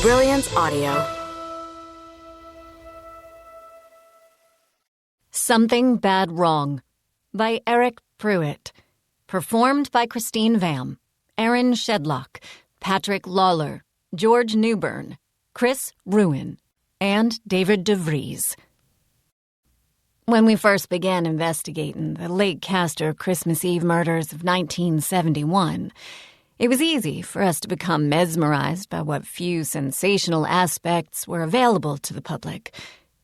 Brilliance Audio. Something Bad Wrong by Eryk Pruitt. Performed by Christine Vam, Aaron Shedlock, Patrick Lawler, George Newbern, Chris Ruin, and David DeVries. When we first began investigating the late Castor Christmas Eve murders of 1971, it was easy for us to become mesmerized by what few sensational aspects were available to the public.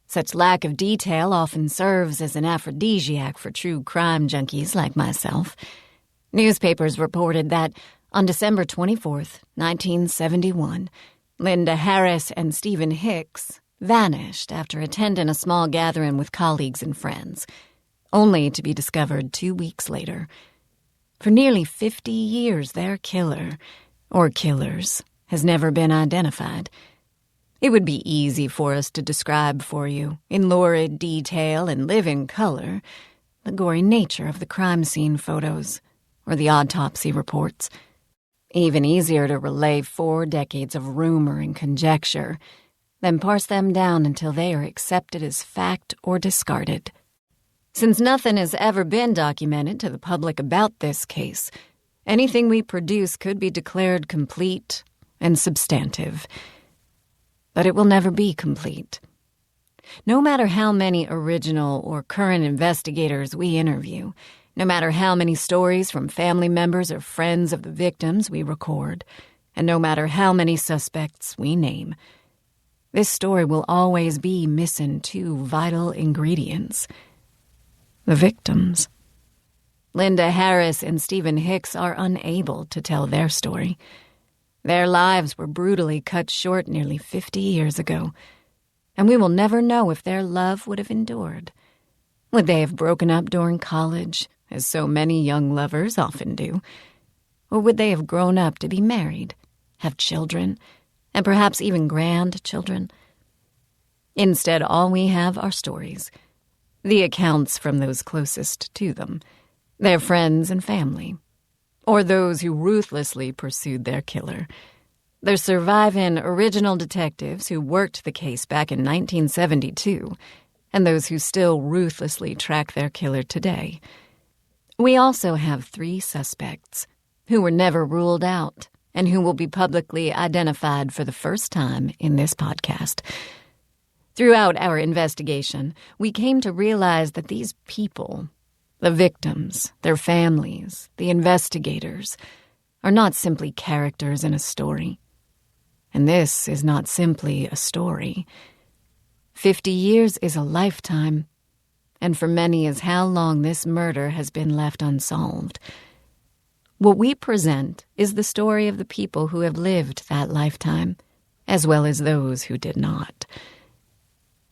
Such lack of detail often serves as an aphrodisiac for true crime junkies like myself. Newspapers reported that on December 24th, 1971, Linda Harris and Stephen Hicks vanished after attending a small gathering with colleagues and friends, only to be discovered 2 weeks later. For nearly 50 years, their killer, or killers, has never been identified. It would be easy for us to describe for you, in lurid detail and living color, the gory nature of the crime scene photos or the autopsy reports. Even easier to relay 4 decades of rumor and conjecture than parse them down until they are accepted as fact or discarded. Since nothing has ever been documented to the public about this case, anything we produce could be declared complete and substantive. But it will never be complete. No matter how many original or current investigators we interview, no matter how many stories from family members or friends of the victims we record, and no matter how many suspects we name, this story will always be missing 2 vital ingredients: the victims. Linda Harris and Stephen Hicks are unable to tell their story. Their lives were brutally cut short nearly 50 years ago, and we will never know if their love would have endured. Would they have broken up during college, as so many young lovers often do? Or would they have grown up to be married, have children, and perhaps even grandchildren? Instead, all we have are stories, the accounts from those closest to them, their friends and family, or those who ruthlessly pursued their killer. The surviving original detectives who worked the case back in 1972, and those who still ruthlessly track their killer today. We also have 3 suspects who were never ruled out and who will be publicly identified for the first time in this podcast. Throughout our investigation, we came to realize that these people, the victims, their families, the investigators, are not simply characters in a story. And this is not simply a story. 50 years is a lifetime, and for many is how long this murder has been left unsolved. What we present is the story of the people who have lived that lifetime, as well as those who did not.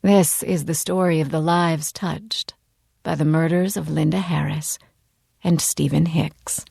This is the story of the lives touched by the murders of Linda Harris and Stephen Hicks.